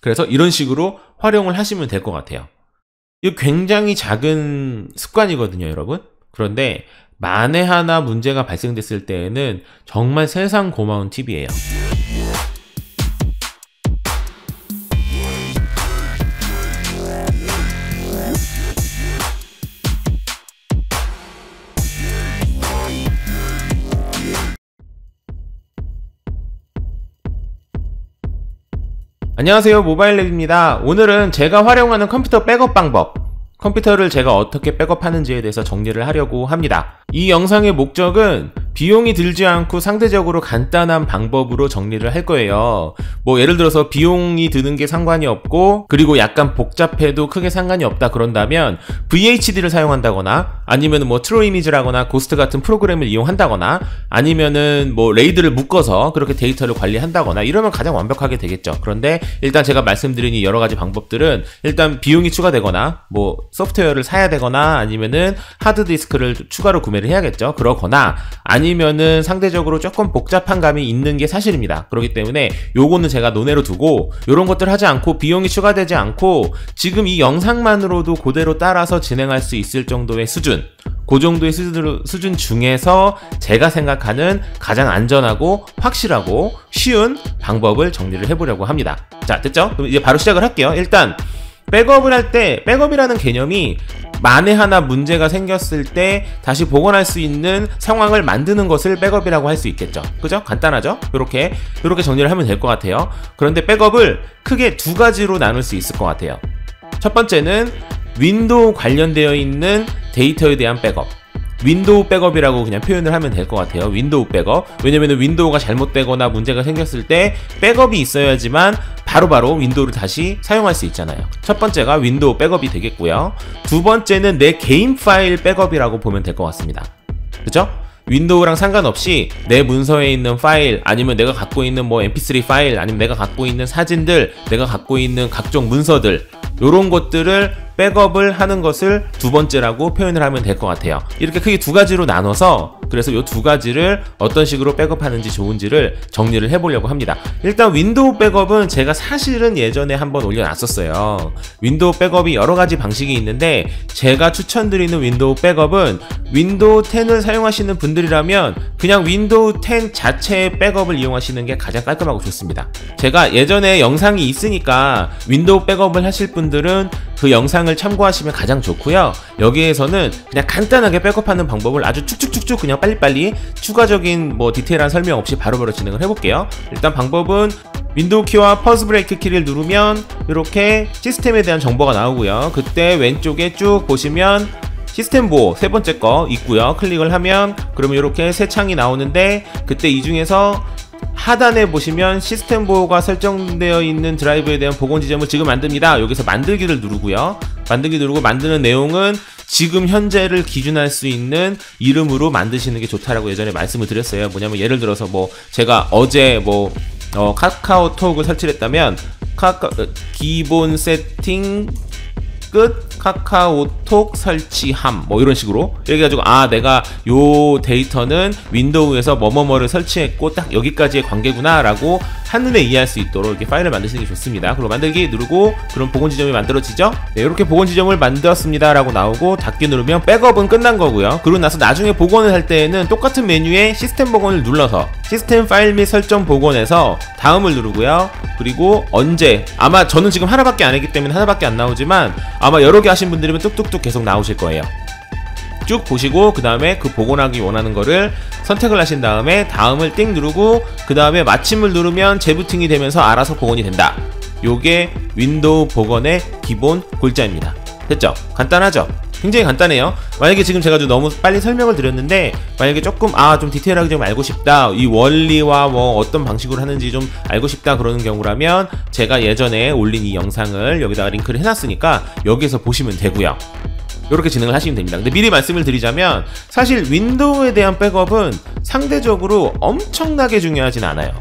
그래서 이런 식으로 활용을 하시면 될 것 같아요. 이거 굉장히 작은 습관이거든요, 여러분. 그런데 만에 하나 문제가 발생됐을 때에는 정말 세상 고마운 팁이에요. 안녕하세요, 모바일랩입니다. 오늘은 제가 활용하는 컴퓨터 백업 방법, 컴퓨터를 제가 어떻게 백업하는지에 대해서 정리를 하려고 합니다. 이 영상의 목적은 비용이 들지 않고 상대적으로 간단한 방법으로 정리를 할 거예요. 뭐 예를 들어서 비용이 드는 게 상관이 없고 그리고 약간 복잡해도 크게 상관이 없다 그런다면 VHD를 사용한다거나 아니면 뭐 트루 이미지라거나 고스트 같은 프로그램을 이용한다거나 아니면은 뭐 레이드를 묶어서 그렇게 데이터를 관리한다거나 이러면 가장 완벽하게 되겠죠. 그런데 일단 제가 말씀드린 이 여러 가지 방법들은 일단 비용이 추가되거나 뭐 소프트웨어를 사야 되거나 아니면은 하드디스크를 추가로 구매를 해야겠죠. 그러거나 아니면은 상대적으로 조금 복잡한 감이 있는 게 사실입니다. 그렇기 때문에 요거는 제가 논외로 두고 요런 것들 하지 않고 비용이 추가되지 않고 지금 이 영상만으로도 그대로 따라서 진행할 수 있을 정도의 수준, 그 정도의 수준 중에서 제가 생각하는 가장 안전하고 확실하고 쉬운 방법을 정리를 해보려고 합니다. 자, 됐죠? 그럼 이제 바로 시작을 할게요. 일단 백업을 할 때 백업이라는 개념이 만에 하나 문제가 생겼을 때 다시 복원할 수 있는 상황을 만드는 것을 백업이라고 할 수 있겠죠. 그죠? 간단하죠? 요렇게 정리를 하면 될 것 같아요. 그런데 백업을 크게 두 가지로 나눌 수 있을 것 같아요. 첫 번째는 윈도우 관련되어 있는 데이터에 대한 백업, 윈도우 백업이라고 그냥 표현을 하면 될 것 같아요. 윈도우 백업. 왜냐면 윈도우가 잘못되거나 문제가 생겼을 때 백업이 있어야지만 바로바로 윈도우를 다시 사용할 수 있잖아요. 첫 번째가 윈도우 백업이 되겠고요. 두 번째는 내 개인 파일 백업이라고 보면 될 것 같습니다. 그죠? 윈도우랑 상관없이 내 문서에 있는 파일, 아니면 내가 갖고 있는 뭐 mp3 파일, 아니면 내가 갖고 있는 사진들, 내가 갖고 있는 각종 문서들, 요런 것들을 백업을 하는 것을 두 번째라고 표현을 하면 될 것 같아요. 이렇게 크게 두 가지로 나눠서 그래서 요 두 가지를 어떤 식으로 백업하는지 좋은지를 정리를 해보려고 합니다. 일단 윈도우 백업은 제가 사실은 예전에 한번 올려놨었어요. 윈도우 백업이 여러 가지 방식이 있는데 제가 추천드리는 윈도우 백업은 윈도우 10을 사용하시는 분들이라면 그냥 윈도우 10 자체의 백업을 이용하시는 게 가장 깔끔하고 좋습니다. 제가 예전에 영상이 있으니까 윈도우 백업을 하실 분들은 그 영상을 참고하시면 가장 좋고요. 여기에서는 그냥 간단하게 백업하는 방법을 아주 쭉쭉쭉쭉 그냥 빨리빨리 추가적인 뭐 디테일한 설명 없이 바로바로 진행을 해볼게요. 일단 방법은 윈도우 키와 퍼즈 브레이크 키를 누르면 이렇게 시스템에 대한 정보가 나오고요. 그때 왼쪽에 쭉 보시면 시스템 보호 세 번째 거 있고요. 클릭을 하면 그러면 이렇게 세 창이 나오는데 그때 이 중에서 하단에 보시면 시스템 보호가 설정되어 있는 드라이브에 대한 복원 지점을 지금 만듭니다. 여기서 만들기를 누르고요. 만들기 누르고 만드는 내용은 지금 현재를 기준할 수 있는 이름으로 만드시는 게 좋다라고 예전에 말씀을 드렸어요. 뭐냐면 예를 들어서 뭐 제가 어제 뭐 카카오톡을 설치를 했다면 기본 세팅 끝 카카오톡 설치함 뭐 이런 식으로 이렇게 해가지고 내가 요 데이터는 윈도우에서 뭐뭐뭐를 설치했고 딱 여기까지의 관계구나 라고 한눈에 이해할 수 있도록 이렇게 파일을 만드시는 게 좋습니다. 그리고 만들기 누르고 그럼 복원 지점이 만들어지죠. 네, 이렇게 복원 지점을 만들었습니다 라고 나오고 닫기 누르면 백업은 끝난 거고요. 그러고 나서 나중에 복원을 할 때에는 똑같은 메뉴에 시스템 복원을 눌러서 시스템 파일 및 설정 복원에서 다음을 누르고요. 그리고 언제, 아마 저는 지금 하나밖에 안 했기 때문에 하나밖에 안 나오지만 아마 여러 개 하신 분들이면 뚝뚝뚝 계속 나오실 거예요. 쭉 보시고 그 다음에 그 복원하기 원하는 거를 선택을 하신 다음에 다음을 띵 누르고 그 다음에 마침을 누르면 재부팅이 되면서 알아서 복원이 된다. 요게 윈도우 복원의 기본 골자입니다. 됐죠? 간단하죠? 굉장히 간단해요. 만약에 지금 제가 좀 너무 빨리 설명을 드렸는데 만약에 조금 좀 디테일하게 좀 알고 싶다, 이 원리와 뭐 어떤 방식으로 하는지 좀 알고 싶다 그러는 경우라면 제가 예전에 올린 이 영상을 여기다가 링크를 해놨으니까 여기에서 보시면 되고요. 이렇게 진행을 하시면 됩니다. 근데 미리 말씀을 드리자면 사실 윈도우에 대한 백업은 상대적으로 엄청나게 중요하진 않아요.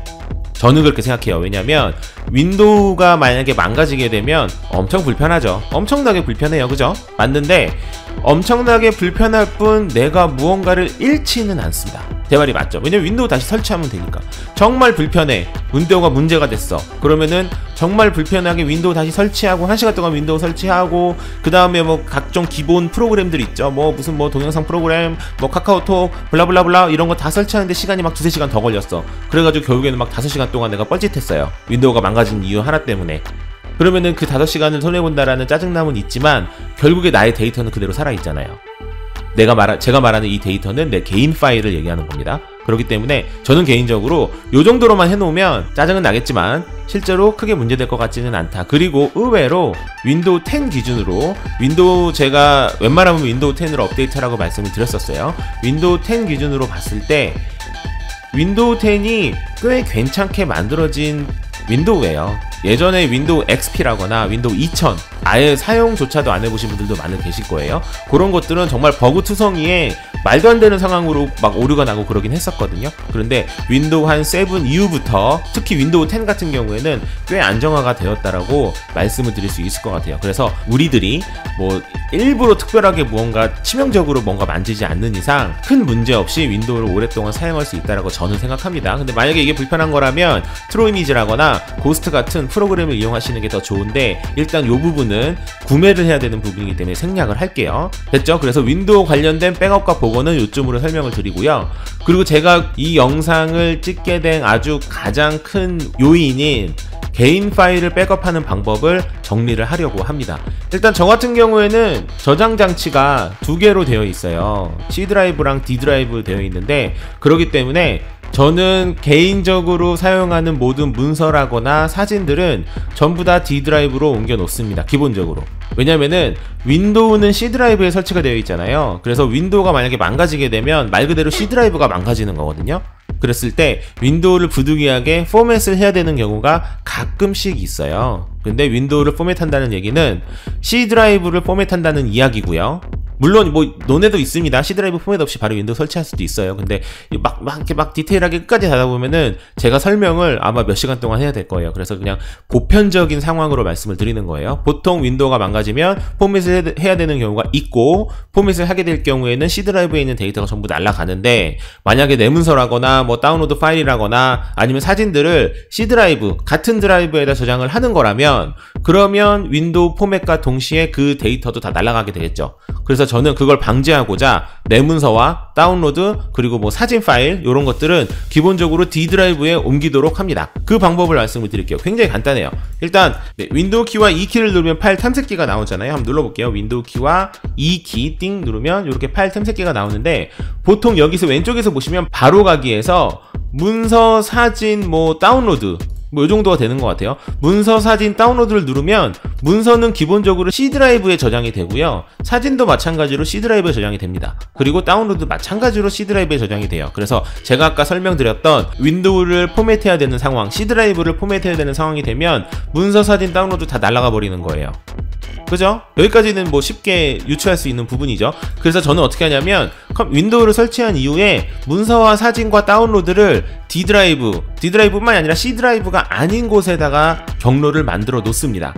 저는 그렇게 생각해요. 왜냐면 윈도우가 만약에 망가지게 되면 엄청 불편하죠. 엄청나게 불편해요. 그죠? 맞는데 엄청나게 불편할 뿐 내가 무언가를 잃지는 않습니다. 제 말이 맞죠? 왜냐면 윈도우 다시 설치하면 되니까. 정말 불편해, 윈도우가 문제가 됐어, 그러면은 정말 불편하게 윈도우 다시 설치하고 1시간 동안 윈도우 설치하고 그 다음에 뭐 각종 기본 프로그램들 있죠. 뭐 무슨 뭐 동영상 프로그램, 뭐 카카오톡 블라블라블라 이런 거 다 설치하는데 시간이 막 2~3시간 더 걸렸어. 그래가지고 결국에는 막 5시간 동안 내가 뻘짓했어요, 윈도우가 망가진 이유 하나 때문에. 그러면은 그 5시간을 손해본다라는 짜증남은 있지만 결국에 나의 데이터는 그대로 살아있잖아요. 제가 말하는 이 데이터는 내 개인 파일을 얘기하는 겁니다. 그렇기 때문에 저는 개인적으로 요 정도로만 해놓으면 짜증은 나겠지만 실제로 크게 문제될 것 같지는 않다. 그리고 의외로 윈도우 10 기준으로, 제가 웬만하면 윈도우 10으로 업데이트라고 말씀을 드렸었어요. 윈도우 10 기준으로 봤을 때 윈도우 10이 꽤 괜찮게 만들어진 윈도우예요. 예전에 윈도우 XP라거나 윈도우 2000 아예 사용조차도 안 해보신 분들도 많이 계실 거예요. 그런 것들은 정말 버그 투성이에 말도 안 되는 상황으로 막 오류가 나고 그러긴 했었거든요. 그런데 윈도우 한 7 이후부터 특히 윈도우 10 같은 경우에는 꽤 안정화가 되었다라고 말씀을 드릴 수 있을 것 같아요. 그래서 우리들이 뭐 일부러 특별하게 무언가 치명적으로 뭔가 만지지 않는 이상 큰 문제 없이 윈도우를 오랫동안 사용할 수 있다라고 저는 생각합니다. 근데 만약에 이게 불편한 거라면 트루 이미지라거나 고스트 같은 프로그램을 이용하시는 게 더 좋은데, 일단 요 부분은 구매를 해야 되는 부분이기 때문에 생략을 할게요. 됐죠? 그래서 윈도우 관련된 백업과 복원은 요쯤으로 설명을 드리고요. 그리고 제가 이 영상을 찍게 된 아주 가장 큰 요인인 개인 파일을 백업하는 방법을 정리를 하려고 합니다. 일단 저 같은 경우에는 저장 장치가 2개로 되어 있어요. C 드라이브랑 D 드라이브 되어 있는데, 그렇기 때문에 저는 개인적으로 사용하는 모든 문서라거나 사진들은 전부 다 D 드라이브로 옮겨 놓습니다, 기본적으로. 왜냐면은 윈도우는 C 드라이브에 설치가 되어 있잖아요. 그래서 윈도우가 만약에 망가지게 되면 말 그대로 C 드라이브가 망가지는 거거든요. 그랬을 때 윈도우를 부득이하게 포맷을 해야 되는 경우가 가끔씩 있어요. 근데 윈도우를 포맷한다는 얘기는 C 드라이브를 포맷한다는 이야기고요. 물론 뭐 논에도 있습니다. C 드라이브 포맷 없이 바로 윈도우 설치할 수도 있어요. 근데 이렇게 디테일하게 끝까지 가다 보면은 제가 설명을 아마 몇 시간 동안 해야 될 거예요. 그래서 그냥 보편적인 상황으로 말씀을 드리는 거예요. 보통 윈도우가 망가지면 포맷을 해야 되는 경우가 있고, 포맷을 하게 될 경우에는 C 드라이브에 있는 데이터가 전부 날아가는데, 만약에 내 문서라거나 뭐 다운로드 파일이라거나 아니면 사진들을 C 드라이브 같은 드라이브에다 저장을 하는 거라면, 그러면 윈도우 포맷과 동시에 그 데이터도 다 날아가게 되겠죠. 그래서 저는 그걸 방지하고자 내 문서와 다운로드 그리고 뭐 사진 파일 이런 것들은 기본적으로 D 드라이브에 옮기도록 합니다. 그 방법을 말씀을 드릴게요. 굉장히 간단해요. 일단 윈도우 키와 E 키를 누르면 파일 탐색기가 나오잖아요. 한번 눌러볼게요. 윈도우 키와 E 키 띵 누르면 이렇게 파일 탐색기가 나오는데, 보통 여기서 왼쪽에서 보시면 바로 가기에서 문서, 사진, 뭐 다운로드 뭐 이 정도가 되는 것 같아요. 문서, 사진, 다운로드를 누르면 문서는 기본적으로 C 드라이브에 저장이 되고요. 사진도 마찬가지로 C 드라이브에 저장이 됩니다. 그리고 다운로드 마찬가지로 C 드라이브에 저장이 돼요. 그래서 제가 아까 설명드렸던 윈도우를 포맷해야 되는 상황, C 드라이브를 포맷해야 되는 상황이 되면 문서, 사진, 다운로드 다 날아가 버리는 거예요. 그죠? 여기까지는 뭐 쉽게 유추할 수 있는 부분이죠. 그래서 저는 어떻게 하냐면 윈도우를 설치한 이후에 문서와 사진과 다운로드를 D 드라이브뿐만이 아니라 C 드라이브가 아닌 곳에다가 경로를 만들어 놓습니다.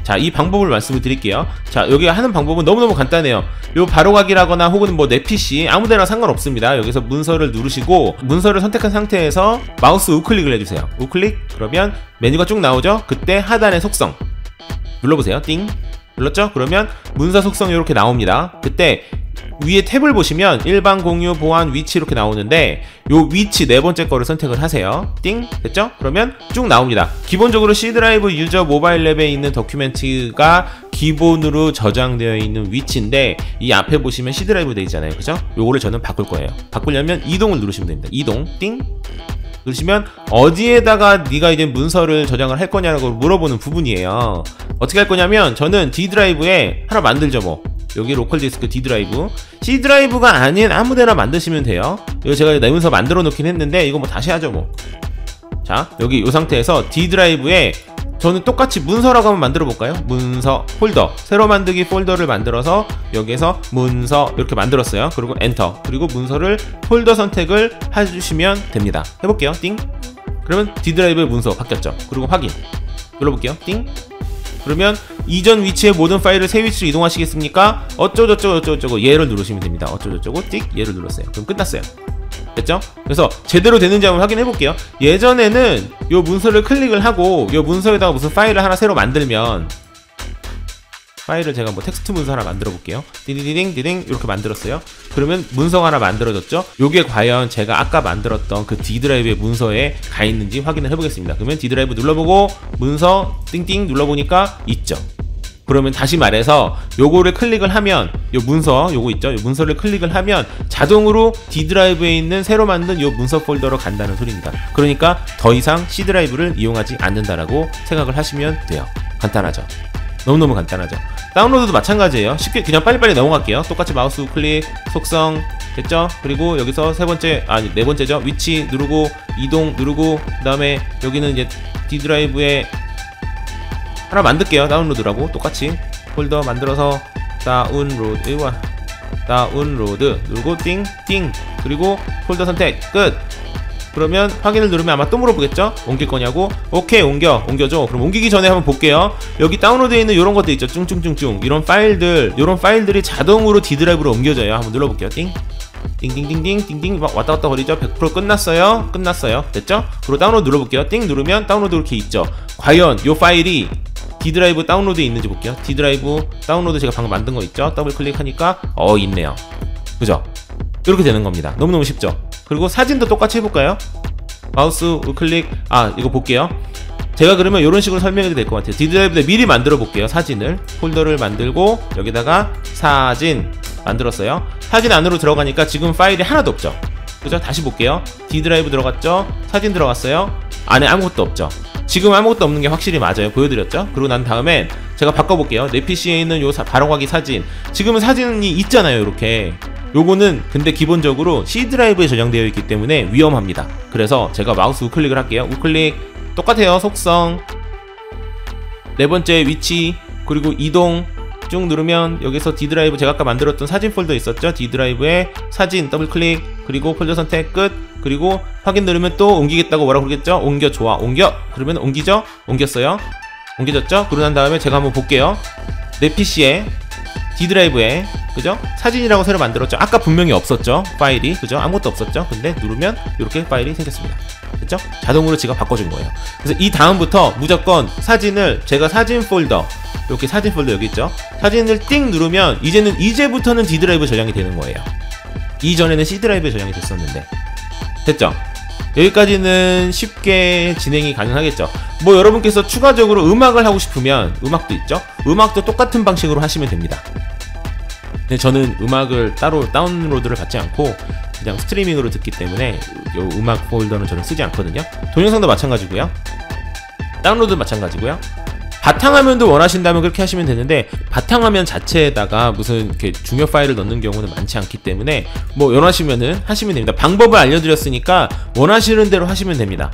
자, 이 방법을 말씀을 드릴게요. 자, 여기 하는 방법은 너무너무 간단해요. 요 바로가기라거나 혹은 뭐 내 PC 아무데나 상관없습니다. 여기서 문서를 누르시고 문서를 선택한 상태에서 마우스 우클릭을 해주세요. 우클릭, 그러면 메뉴가 쭉 나오죠. 그때 하단의 속성 눌러보세요. 띵 눌렀죠? 그러면 문서 속성이 이렇게 나옵니다. 그때 위에 탭을 보시면 일반, 공유, 보안, 위치 이렇게 나오는데 요 위치 네 번째 거를 선택을 하세요. 띵 됐죠? 그러면 쭉 나옵니다. 기본적으로 C 드라이브 유저 모바일 랩에 있는 도큐멘트가 기본으로 저장되어 있는 위치인데, 이 앞에 보시면 C 드라이브 되어 있잖아요. 그죠? 요거를 저는 바꿀 거예요. 바꾸려면 이동을 누르시면 됩니다. 이동 띵 누르시면 어디에다가 네가 이제 문서를 저장을 할 거냐고 물어보는 부분이에요. 어떻게 할 거냐면 저는 D 드라이브에 하나 만들죠. 뭐 여기 로컬 디스크 D 드라이브, C 드라이브가 아닌 아무데나 만드시면 돼요. 이거 제가 내 문서 만들어 놓긴 했는데 이거 뭐 다시 하죠 뭐. 자, 여기 이 상태에서 D 드라이브에 저는 똑같이 문서라고 한번 만들어 볼까요? 문서 폴더, 새로 만들기 폴더를 만들어서 여기에서 문서 이렇게 만들었어요. 그리고 엔터, 그리고 문서를 폴더 선택을 해주시면 됩니다. 해볼게요. 띵. 그러면 D 드라이브의 문서 바뀌었죠. 그리고 확인 눌러볼게요. 띵. 그러면 이전 위치의 모든 파일을 새 위치로 이동하시겠습니까? 어쩌고저쩌고 얘를 누르시면 됩니다. 어쩌고저쩌고 띡 얘를 눌렀어요. 그럼 끝났어요. 됐죠? 그래서 제대로 되는지 한번 확인해 볼게요. 예전에는 요 문서를 클릭을 하고 요 문서에다가 무슨 파일을 하나 새로 만들면, 파일을 제가 뭐 텍스트 문서 하나 만들어 볼게요. 디딩 이렇게 만들었어요. 그러면 문서가 하나 만들어졌죠. 요게 과연 제가 아까 만들었던 그 D 드라이브의 문서에 가 있는지 확인을 해보겠습니다. 그러면 D 드라이브 눌러보고 문서 띵띵 눌러보니까 있죠. 그러면 다시 말해서 요거를 클릭을 하면, 요 문서 요거 있죠, 요 문서를 클릭을 하면 자동으로 D 드라이브에 있는 새로 만든 요 문서 폴더로 간다는 소리입니다. 그러니까 더 이상 C 드라이브를 이용하지 않는다라고 생각을 하시면 돼요. 간단하죠? 너무너무 간단하죠. 다운로드도 마찬가지예요. 쉽게 그냥 빨리빨리 넘어갈게요. 똑같이 마우스 우클릭, 속성 됐죠? 그리고 여기서 네 번째죠. 위치 누르고 이동 누르고, 그 다음에 여기는 이제 D 드라이브에 하나 만들게요. 다운로드라고 똑같이 폴더 만들어서 다운로드 누르고 띵띵, 그리고 폴더 선택 끝. 그러면 확인을 누르면 아마 또 물어보겠죠? 옮길 거냐고? 오케이, 옮겨줘. 그럼 옮기기 전에 한번 볼게요. 여기 다운로드에 있는 이런 것들 있죠? 쭝쭝쭝쭝 이런 파일들이 자동으로 D 드라이브로 옮겨져요. 한번 눌러볼게요. 띵띵띵띵띵띵 막 왔다 갔다 거리죠? 100% 끝났어요. 됐죠? 그리고 다운로드 눌러볼게요. 띵 누르면 다운로드 이렇게 있죠? 과연 요 파일이 D 드라이브 다운로드에 있는지 볼게요. D 드라이브 다운로드 제가 방금 만든 거 있죠? 더블 클릭하니까 있네요. 그죠? 이렇게 되는 겁니다. 너무너무 쉽죠? 그리고 사진도 똑같이 해볼까요? 마우스 우클릭, 이거 볼게요. 제가 그러면 이런 식으로 설명해도 될 것 같아요. D 드라이브에 미리 만들어 볼게요. 사진을 폴더를 만들고 여기다가 사진 만들었어요. 사진 안으로 들어가니까 지금 파일이 하나도 없죠? 그죠? 다시 볼게요. D 드라이브 들어갔죠? 사진 들어갔어요? 안에 아무것도 없죠? 지금 아무것도 없는 게 확실히 맞아요. 보여드렸죠? 그러고 난 다음에 제가 바꿔볼게요. 내 PC에 있는 요 바로가기 사진, 지금은 사진이 있잖아요. 이렇게. 요거는 근데 기본적으로 C 드라이브에 저장되어 있기 때문에 위험합니다. 그래서 제가 마우스 우클릭을 할게요. 우클릭 똑같아요. 속성 네 번째 위치, 그리고 이동 쭉 누르면 여기서 D 드라이브 제가 아까 만들었던 사진 폴더 있었죠? D 드라이브에 사진 더블 클릭, 그리고 폴더 선택 끝. 그리고 확인 누르면 또 옮기겠다고 뭐라고 그러겠죠? 옮겨. 그러면 옮기죠? 옮겼어요. 옮겨졌죠? 그러고 난 다음에 제가 한번 볼게요. 내 PC에 D 드라이브에, 그죠? 사진이라고 새로 만들었죠? 아까 분명히 없었죠? 파일이, 그죠? 아무것도 없었죠? 근데 누르면 이렇게 파일이 생겼습니다. 됐죠? 자동으로 지가 바꿔준 거예요. 그래서 이 다음부터 무조건 사진을, 제가 사진 폴더, 이렇게 사진 폴더 여기 있죠? 사진을 띵 누르면 이제부터는 D 드라이브 저장이 되는 거예요. 이전에는 C 드라이브에 저장이 됐었는데. 됐죠? 여기까지는 쉽게 진행이 가능하겠죠. 뭐 여러분께서 추가적으로 음악을 하고 싶으면 음악도 있죠? 음악도 똑같은 방식으로 하시면 됩니다. 근데 저는 음악을 따로 다운로드를 받지 않고 그냥 스트리밍으로 듣기 때문에 이 음악 폴더는 저는 쓰지 않거든요. 동영상도 마찬가지고요. 다운로드도 마찬가지고요. 바탕화면도 원하신다면 그렇게 하시면 되는데, 바탕화면 자체에다가 무슨 이렇게 중요 파일을 넣는 경우는 많지 않기 때문에 뭐 원하시면은 하시면 됩니다. 방법을 알려드렸으니까 원하시는 대로 하시면 됩니다.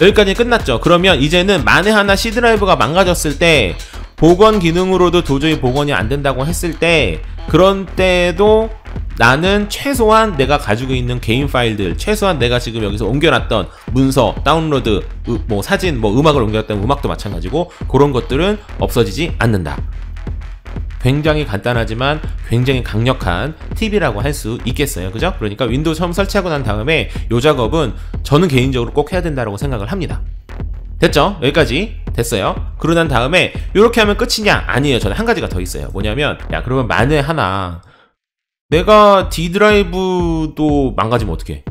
여기까지 끝났죠. 그러면 이제는 만에 하나 C 드라이브가 망가졌을 때, 복원 기능으로도 도저히 복원이 안 된다고 했을 때, 그런 때도 나는 최소한 내가 가지고 있는 개인 파일들, 최소한 내가 지금 여기서 옮겨놨던 문서, 다운로드, 뭐 사진, 뭐 음악을 옮겨놨던 음악도 마찬가지고 그런 것들은 없어지지 않는다. 굉장히 간단하지만 굉장히 강력한 팁이라고 할 수 있겠어요. 그죠? 그러니까 윈도우 처음 설치하고 난 다음에 이 작업은 저는 개인적으로 꼭 해야 된다고 생각을 합니다. 됐죠? 여기까지 됐어요. 그러고 난 다음에 이렇게 하면 끝이냐? 아니에요. 저는 한 가지가 더 있어요. 뭐냐면, 그러면 만에 하나 내가 D 드라이브도 망가지면 어떡해?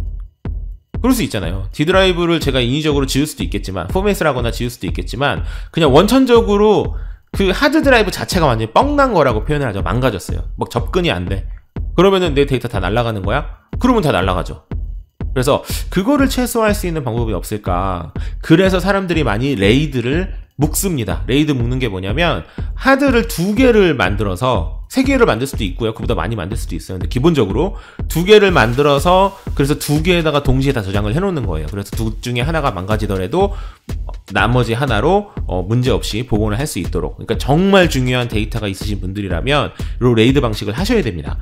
그럴 수 있잖아요. D 드라이브를 제가 인위적으로 지울 수도 있겠지만, 포맷을 하거나 지울 수도 있겠지만, 그냥 원천적으로 그 하드 드라이브 자체가 완전히 뻥난 거라고 표현을 하죠. 망가졌어요. 막 접근이 안 돼. 그러면은 내 데이터 다 날아가는 거야? 그러면 다 날아가죠. 그래서 그거를 최소화할 수 있는 방법이 없을까? 그래서 사람들이 많이 레이드를 묶습니다. 레이드 묶는 게 뭐냐면, 하드를 2개를 만들어서 3개를 만들 수도 있고요. 그보다 많이 만들 수도 있어요. 근데 기본적으로 2개를 만들어서, 그래서 2개에다가 동시에 다 저장을 해놓는 거예요. 그래서 둘 중에 하나가 망가지더라도 나머지 하나로 문제없이 복원을 할 수 있도록. 그러니까 정말 중요한 데이터가 있으신 분들이라면 이 레이드 방식을 하셔야 됩니다.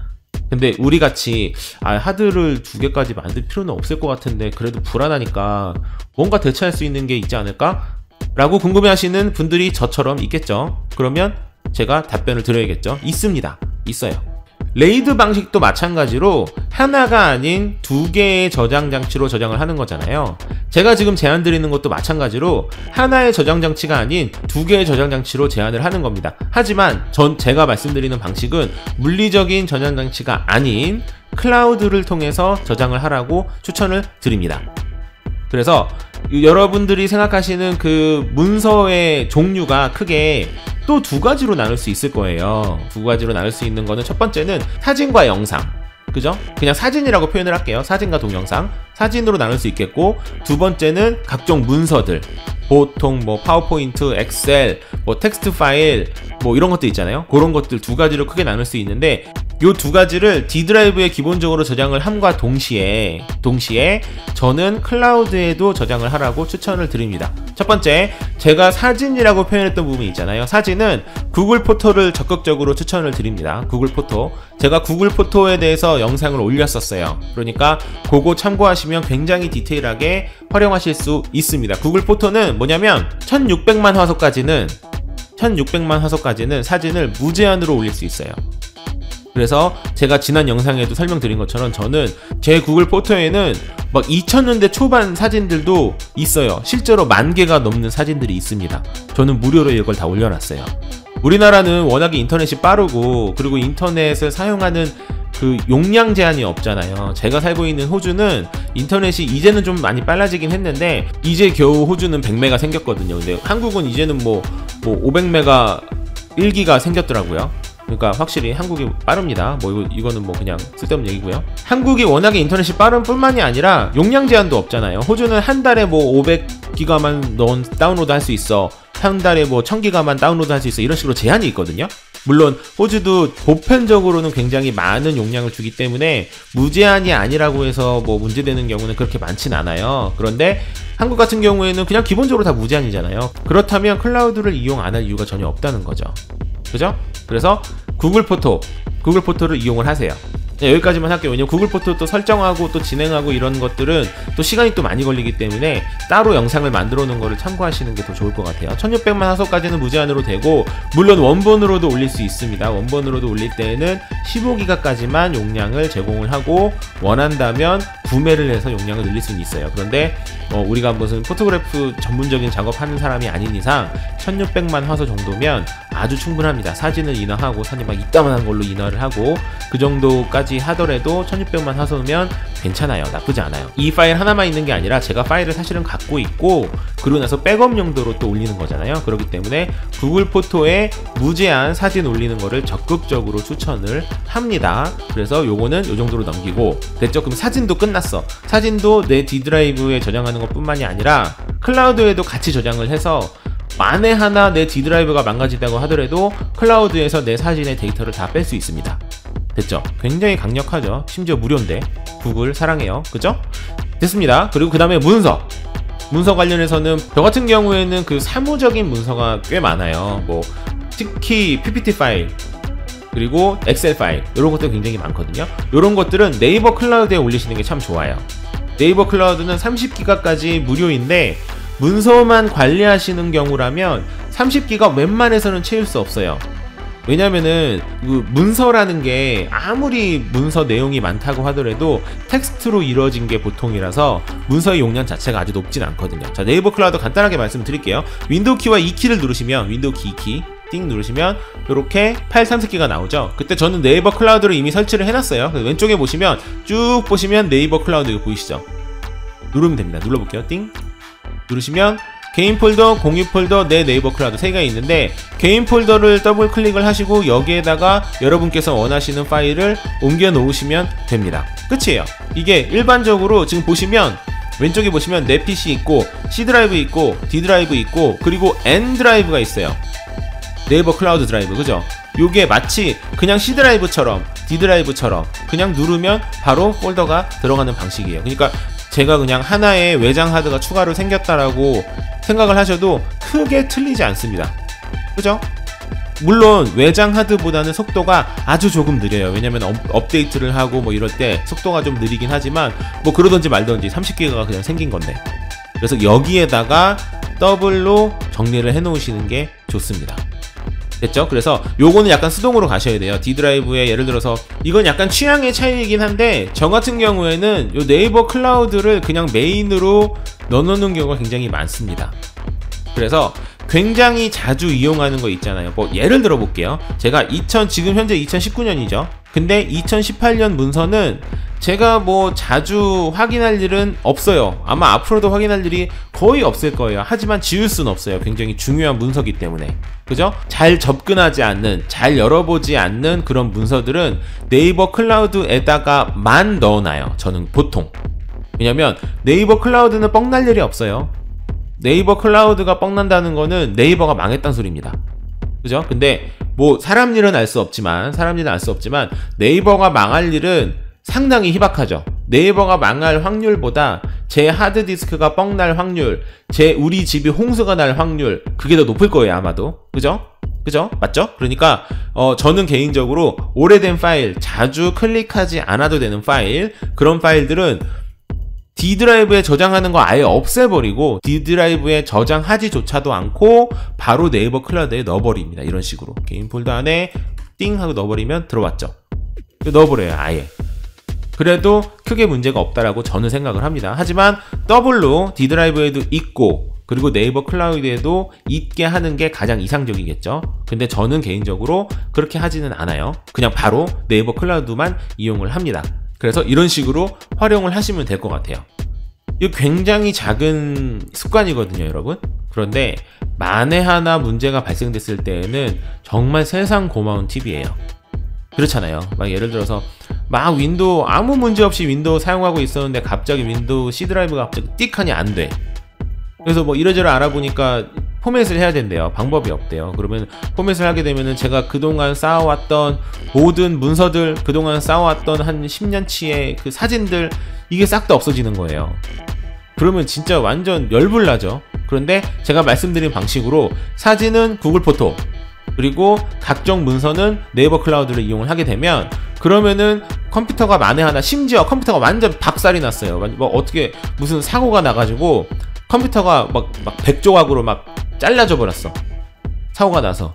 근데 우리같이 하드를 2개까지 만들 필요는 없을 것 같은데 그래도 불안하니까 뭔가 대체할 수 있는 게 있지 않을까? 라고 궁금해하시는 분들이 저처럼 있겠죠. 그러면 제가 답변을 드려야겠죠. 있습니다. 있어요. 레이드 방식도 마찬가지로 하나가 아닌 두 개의 저장 장치로 저장을 하는 거잖아요. 제가 지금 제안 드리는 것도 마찬가지로 하나의 저장 장치가 아닌 두 개의 저장 장치로 제안을 하는 겁니다. 하지만 제가 말씀드리는 방식은 물리적인 저장 장치가 아닌 클라우드를 통해서 저장을 하라고 추천을 드립니다. 그래서 여러분들이 생각하시는 그 문서의 종류가 크게 또 두 가지로 나눌 수 있을 거예요. 두 가지로 나눌 수 있는 거는 첫 번째는 사진과 영상, 그죠? 그냥 사진이라고 표현을 할게요. 사진과 동영상, 사진으로 나눌 수 있겠고, 두 번째는 각종 문서들, 보통 뭐 파워포인트, 엑셀, 뭐 텍스트 파일, 뭐 이런 것들 있잖아요. 그런 것들 두 가지로 크게 나눌 수 있는데, 요 두 가지를 D 드라이브에 기본적으로 저장을 함과 동시에 저는 클라우드에도 저장을 하라고 추천을 드립니다. 첫 번째, 제가 사진이라고 표현했던 부분이 있잖아요. 사진은 구글 포토를 적극적으로 추천을 드립니다. 구글 포토. 제가 구글 포토에 대해서 영상을 올렸었어요. 그러니까 그거 참고하시면 굉장히 디테일하게 활용하실 수 있습니다. 구글 포토는 뭐냐면 1600만 화소까지는 사진을 무제한으로 올릴 수 있어요. 그래서 제가 지난 영상에도 설명드린 것처럼 저는 제 구글 포토에는 막 2000년대 초반 사진들도 있어요. 실제로 10,000개가 넘는 사진들이 있습니다. 저는 무료로 이걸 다 올려놨어요. 우리나라는 워낙에 인터넷이 빠르고, 그리고 인터넷을 사용하는 그 용량 제한이 없잖아요. 제가 살고 있는 호주는 인터넷이 이제는 좀 많이 빨라지긴 했는데 이제 겨우 호주는 100메가 생겼거든요. 근데 한국은 이제는 뭐 500메가 1기가 생겼더라고요. 그러니까 확실히 한국이 빠릅니다. 뭐 이거는 뭐 그냥 쓸데없는 얘기고요. 한국이 워낙에 인터넷이 빠른 뿐만이 아니라 용량 제한도 없잖아요. 호주는 한 달에 뭐 500기가만 넌 다운로드 할 수 있어, 한 달에 뭐 1000기가만 다운로드 할 수 있어, 이런 식으로 제한이 있거든요. 물론 호주도 보편적으로는 굉장히 많은 용량을 주기 때문에 무제한이 아니라고 해서 뭐 문제되는 경우는 그렇게 많진 않아요. 그런데 한국 같은 경우에는 그냥 기본적으로 다 무제한이잖아요. 그렇다면 클라우드를 이용 안 할 이유가 전혀 없다는 거죠. 그죠? 그래서 구글 포토를 이용을 하세요. 네, 여기까지만 할게요. 왜냐면 구글 포토 또 설정하고 또 진행하고 이런 것들은 또 시간이 또 많이 걸리기 때문에 따로 영상을 만들어 놓은 거를 참고하시는 게 더 좋을 것 같아요. 1600만 화소까지는 무제한으로 되고, 물론 원본으로도 올릴 수 있습니다. 원본으로도 올릴 때에는 15기가까지만 용량을 제공을 하고, 원한다면 구매를 해서 용량을 늘릴 수는 있어요. 그런데 우리가 무슨 포토그래프 전문적인 작업하는 사람이 아닌 이상 1600만 화소 정도면 아주 충분합니다. 사진을 인화하고, 사진 막 이따만한 걸로 인화를 하고, 그 정도까지 하더라도 1600만 화소면 괜찮아요. 나쁘지 않아요. 이 파일 하나만 있는 게 아니라 제가 파일을 사실은 갖고 있고, 그러고 나서 백업 용도로 또 올리는 거잖아요. 그렇기 때문에 구글 포토에 무제한 사진 올리는 거를 적극적으로 추천을 합니다. 그래서 요거는 요 정도로 넘기고, 됐죠? 그럼 사진도 끝났어. 사진도 내 D 드라이브에 저장하는 것 뿐만이 아니라 클라우드에도 같이 저장을 해서 만에 하나 내 D 드라이브가 망가진다고 하더라도 클라우드에서 내 사진의 데이터를 다 뺄 수 있습니다. 됐죠? 굉장히 강력하죠? 심지어 무료인데. 구글 사랑해요. 그죠? 됐습니다. 그리고 그 다음에 문서 관련해서는 저 같은 경우에는 그 사무적인 문서가 꽤 많아요. 뭐 특히 PPT 파일, 그리고 엑셀 파일, 이런 것도 굉장히 많거든요. 이런 것들은 네이버 클라우드에 올리시는 게 참 좋아요. 네이버 클라우드는 30기가까지 무료인데 문서만 관리하시는 경우라면 30기가 웬만해서는 채울 수 없어요. 왜냐면은 그 문서라는 게 아무리 문서 내용이 많다고 하더라도 텍스트로 이루어진 게 보통이라서 문서의 용량 자체가 아주 높진 않거든요. 자, 네이버 클라우드 간단하게 말씀드릴게요. 윈도우 키와 2키를 누르시면, 윈도우 키 2키 띵 누르시면 이렇게 파일 탐색기가 나오죠. 그때 저는 네이버 클라우드를 이미 설치를 해놨어요. 왼쪽에 보시면 쭉 보시면 네이버 클라우드 이거 보이시죠? 누르면 됩니다. 눌러볼게요. 띵 누르시면 개인 폴더, 공유 폴더, 내 네이버 클라우드 세 개가 있는데, 개인 폴더를 더블 클릭을 하시고 여기에다가 여러분께서 원하시는 파일을 옮겨 놓으시면 됩니다. 끝이에요. 이게 일반적으로 지금 보시면 왼쪽에 보시면 내 PC 있고, C 드라이브 있고, D 드라이브 있고, 그리고 N 드라이브가 있어요. 네이버 클라우드 드라이브, 그죠? 요게 마치 그냥 C 드라이브처럼 D 드라이브처럼 그냥 누르면 바로 폴더가 들어가는 방식이에요. 그러니까 제가 그냥 하나의 외장 하드가 추가로 생겼다라고 생각을 하셔도 크게 틀리지 않습니다. 그죠? 물론 외장 하드보다는 속도가 아주 조금 느려요. 왜냐면 업데이트를 하고 뭐 이럴 때 속도가 좀 느리긴 하지만 뭐 그러던지 말던지 30기가가 그냥 생긴 건데, 그래서 여기에다가 더블로 정리를 해 놓으시는 게 좋습니다. 됐죠? 그래서 요거는 약간 수동으로 가셔야 돼요. D드라이브에 예를 들어서 이건 약간 취향의 차이이긴 한데 저 같은 경우에는 요 네이버 클라우드를 그냥 메인으로 넣어놓는 경우가 굉장히 많습니다. 그래서 굉장히 자주 이용하는 거 있잖아요. 뭐 예를 들어 볼게요. 제가 지금 현재 2019년이죠. 근데 2018년 문서는 제가 뭐 자주 확인할 일은 없어요. 아마 앞으로도 확인할 일이 거의 없을 거예요. 하지만 지울 수는 없어요. 굉장히 중요한 문서기 때문에. 그죠? 잘 접근하지 않는, 잘 열어보지 않는 그런 문서들은 네이버 클라우드에다가만 넣어놔요. 저는 보통. 왜냐면 네이버 클라우드는 뻥날 일이 없어요. 네이버 클라우드가 뻥난다는 거는 네이버가 망했단 소리입니다. 그죠? 근데 뭐 사람 일은 알 수 없지만 네이버가 망할 일은 상당히 희박하죠. 네이버가 망할 확률보다 제 하드디스크가 뻥날 확률, 우리 집이 홍수가 날 확률, 그게 더 높을 거예요, 아마도. 그죠? 맞죠? 그러니까 저는 개인적으로 오래된 파일, 자주 클릭하지 않아도 되는 파일, 그런 파일들은 D드라이브에 저장하는 거 아예 없애버리고 D드라이브에 저장하지조차도 않고 바로 네이버 클라우드에 넣어버립니다. 이런 식으로 개인 폴더 안에 띵 하고 넣어버리면 들어왔죠. 넣어버려요, 아예. 그래도 크게 문제가 없다라고 저는 생각을 합니다. 하지만 더블로 D드라이브에도 있고 그리고 네이버 클라우드에도 있게 하는 게 가장 이상적이겠죠. 근데 저는 개인적으로 그렇게 하지는 않아요. 그냥 바로 네이버 클라우드만 이용을 합니다. 그래서 이런 식으로 활용을 하시면 될 것 같아요. 이거 굉장히 작은 습관이거든요, 여러분. 그런데 만에 하나 문제가 발생됐을 때에는 정말 세상 고마운 팁이에요. 그렇잖아요. 막 예를 들어서 막 윈도우 아무 문제 없이 윈도우 사용하고 있었는데 갑자기 윈도우 C 드라이브가 갑자기 띡하니 안 돼. 그래서 뭐 이러저러 알아보니까 포맷을 해야 된대요. 방법이 없대요. 그러면 포맷을 하게 되면은 제가 그동안 쌓아왔던 모든 문서들, 그동안 쌓아왔던 한 10년치의 그 사진들, 이게 싹 다 없어지는 거예요. 그러면 진짜 완전 열불나죠. 그런데 제가 말씀드린 방식으로 사진은 구글 포토, 그리고 각종 문서는 네이버 클라우드를 이용을 하게 되면, 그러면은 컴퓨터가 만에 하나, 심지어 컴퓨터가 완전 박살이 났어요. 뭐 어떻게 무슨 사고가 나가지고 컴퓨터가 막 100조각으로 막 잘라져 버렸어. 사고가 나서.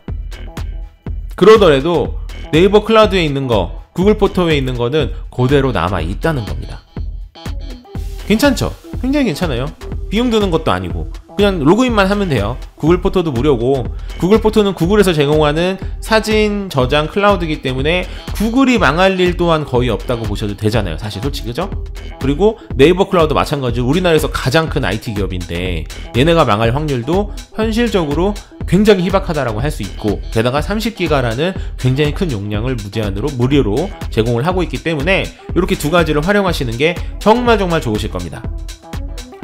그러더라도 네이버 클라우드에 있는 거, 구글 포토에 있는 거는 그대로 남아 있다는 겁니다. 괜찮죠? 굉장히 괜찮아요. 비용 드는 것도 아니고 그냥 로그인만 하면 돼요. 구글 포토도 무료고, 구글 포토는 구글에서 제공하는 사진 저장 클라우드이기 때문에 구글이 망할 일 또한 거의 없다고 보셔도 되잖아요, 사실 솔직히. 그죠? 그리고 네이버 클라우드 마찬가지로 우리나라에서 가장 큰 IT 기업인데 얘네가 망할 확률도 현실적으로 굉장히 희박하다라고 할 수 있고, 게다가 30기가라는 굉장히 큰 용량을 무제한으로 무료로 제공을 하고 있기 때문에 이렇게 두 가지를 활용하시는 게 정말 좋으실 겁니다.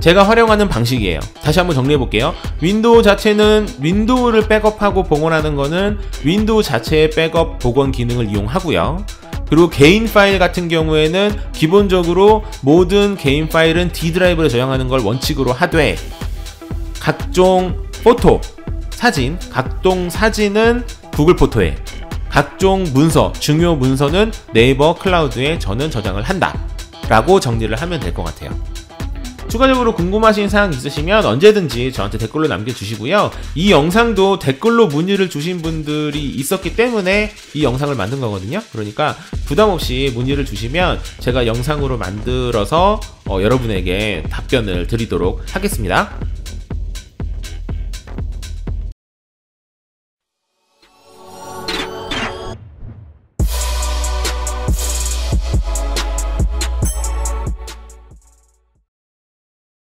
제가 활용하는 방식이에요. 다시 한번 정리해 볼게요. 윈도우 자체는 윈도우를 백업하고 복원하는 거는 윈도우 자체의 백업 복원 기능을 이용하고요. 그리고 개인 파일 같은 경우에는 기본적으로 모든 개인 파일은 D드라이브를 저장하는 걸 원칙으로 하되, 각종 포토, 각종 사진은 구글 포토에, 각종 문서, 중요 문서는 네이버 클라우드에 저는 저장을 한다 라고 정리를 하면 될 것 같아요. 추가적으로 궁금하신 사항 있으시면 언제든지 저한테 댓글로 남겨주시고요. 이 영상도 댓글로 문의를 주신 분들이 있었기 때문에 이 영상을 만든 거거든요. 그러니까 부담없이 문의를 주시면 제가 영상으로 만들어서 여러분에게 답변을 드리도록 하겠습니다.